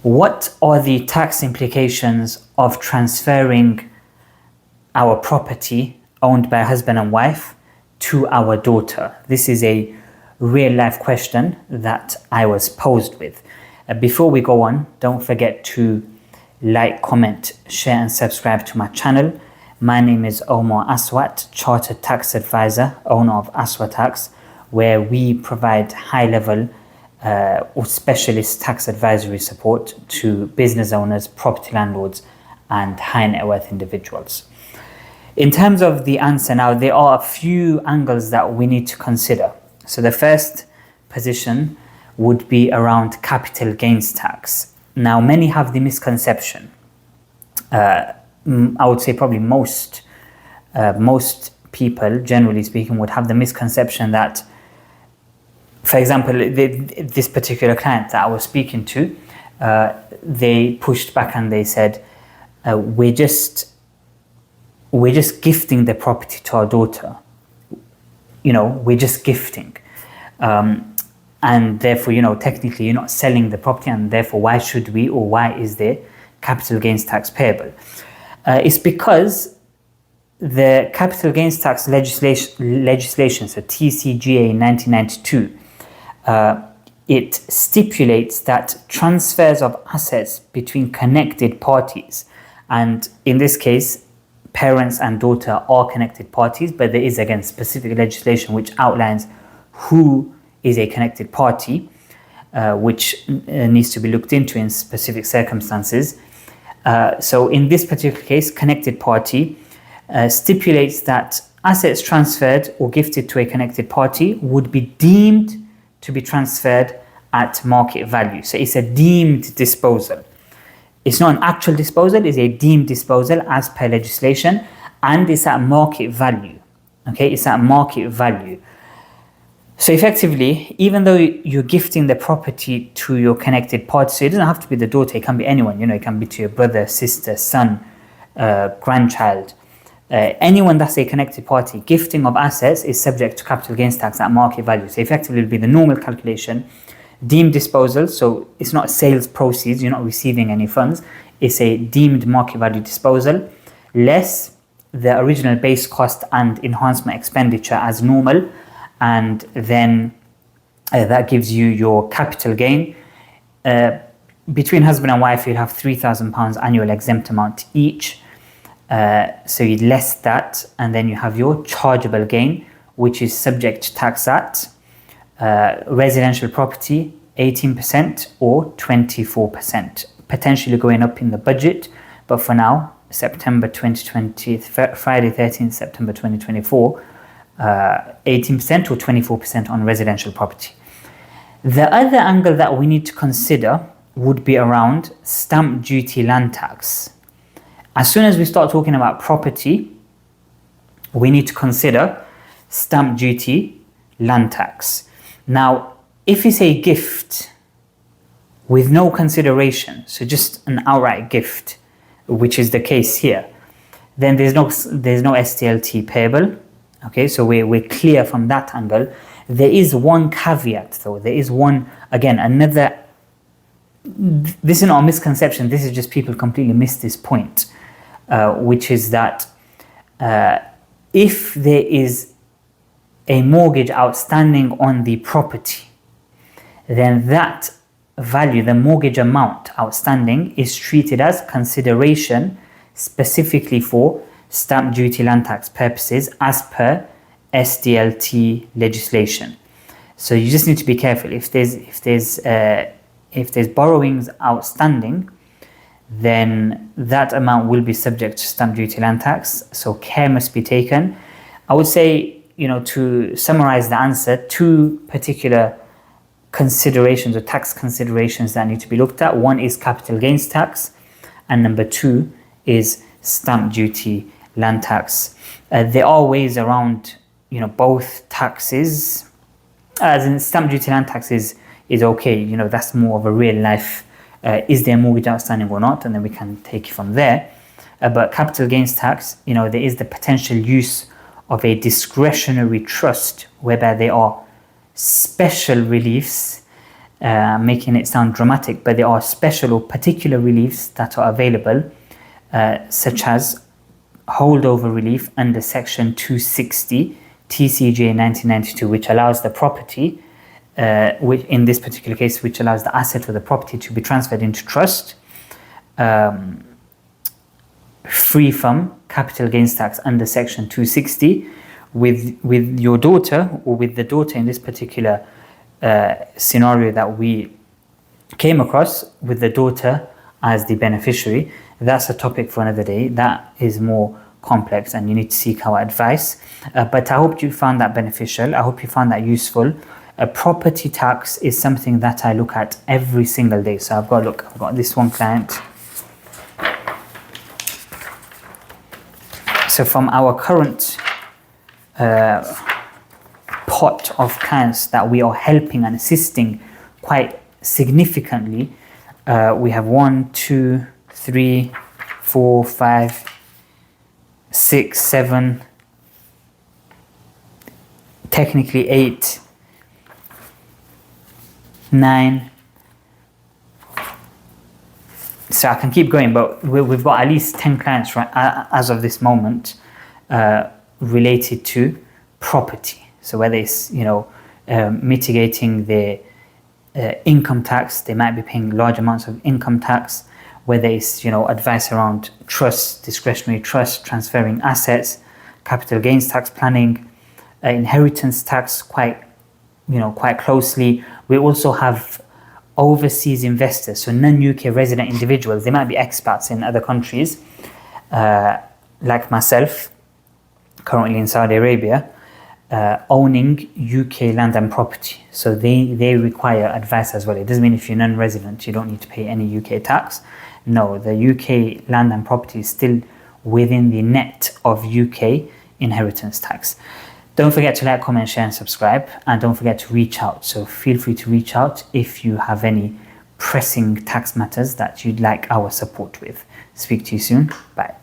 What are the tax implications of transferring our property owned by husband and wife to our daughter? This is a real life question that I was posed with. Before we go on, don't forget to like, comment, share and subscribe to my channel. My name is Omar Aswat, Chartered Tax Advisor, owner of Aswat Tax, where we provide high-level or specialist tax advisory support to business owners, property landlords and high net worth individuals. In terms of the answer now, there are a few angles that we need to consider. So the first position would be around capital gains tax. Now, many have the misconception, I would say probably most people, generally speaking, would have the misconception that, for example, this particular client that I was speaking to, they pushed back and they said, we're just gifting the property to our daughter. We're just gifting. And therefore, technically you're not selling the property, and therefore why should we, or why is there capital gains tax payable? It's because the capital gains tax legislation, so TCGA 1992, it stipulates that transfers of assets between connected parties, and in this case, parents and daughter are connected parties, but there is again specific legislation which outlines who is a connected party, which needs to be looked into in specific circumstances. So in this particular case, connected party stipulates that assets transferred or gifted to a connected party would be deemed to be transferred at market value. So it's a deemed disposal. It's not an actual disposal, it's a deemed disposal as per legislation, and it's at market value. Okay, it's at market value. So effectively, even though you're gifting the property to your connected party, so it doesn't have to be the daughter, it can be anyone, it can be to your brother, sister, son, grandchild, anyone that's a connected party, gifting of assets is subject to capital gains tax at market value. So effectively, it will be the normal calculation, deemed disposal, so it's not sales proceeds, you're not receiving any funds, it's a deemed market value disposal, less the original base cost and enhancement expenditure as normal, and then that gives you your capital gain. Between husband and wife, you'll have £3,000 annual exempt amount each. So you less that, and then you have your chargeable gain, which is subject to tax at residential property 18% or 24%, potentially going up in the budget, but for now, September 2020, Friday 13th September 2024, 18% or 24% on residential property. The other angle that we need to consider would be around stamp duty land tax. As soon as we start talking about property, we need to consider stamp duty land tax. Now, if it's a gift with no consideration, so just an outright gift, which is the case here, then there's no SDLT payable. Okay, so we're clear from that angle. There is one caveat though. There is one, again, another, this is not a misconception, this is just people completely miss this point, which is that if there is a mortgage outstanding on the property, then that value, the mortgage amount outstanding, is treated as consideration specifically for stamp duty land tax purposes as per SDLT legislation. So you just need to be careful. If there's borrowings outstanding, then that amount will be subject to stamp duty land tax. So care must be taken. I would say, to summarize the answer, two particular considerations or tax considerations that need to be looked at. One is capital gains tax, and number two is stamp duty land tax. There are ways around, both taxes. As in, stamp duty land tax is okay. That's more of a real life. Is there a mortgage outstanding or not? And then we can take it from there. But capital gains tax, there is the potential use of a discretionary trust whereby there are special reliefs making it sound dramatic, but there are special or particular reliefs that are available, such as holdover relief under Section 260 TCJ 1992, which allows the property, which in this particular case, which allows the asset or the property to be transferred into trust, free from capital gains tax under Section 260, with your daughter, or with the daughter in this particular scenario that we came across, with the daughter as the beneficiary. That's a topic for another day. That is more complex and you need to seek our advice. But I hope you found that beneficial. I hope you found that useful. Property tax is something that I look at every single day. So I've got this one client. So from our current pot of clients that we are helping and assisting quite significantly, we have 1, 2, 3, 4, 5, 6, 7, technically 8, 9. So I can keep going, but we've got at least 10 clients right as of this moment related to property. So whether it's mitigating their income tax, they might be paying large amounts of income tax. Whether it's advice around trust, discretionary trust, transferring assets, capital gains tax planning, inheritance tax quite closely. We also have overseas investors, so non-UK resident individuals. They might be expats in other countries, like myself, currently in Saudi Arabia, owning UK land and property. So they require advice as well. It doesn't mean if you're non-resident, you don't need to pay any UK tax. No, the UK land and property is still within the net of UK inheritance tax. Don't forget to like, comment, share and subscribe, and don't forget to reach out. So feel free to reach out if you have any pressing tax matters that you'd like our support with. Speak to you soon. Bye.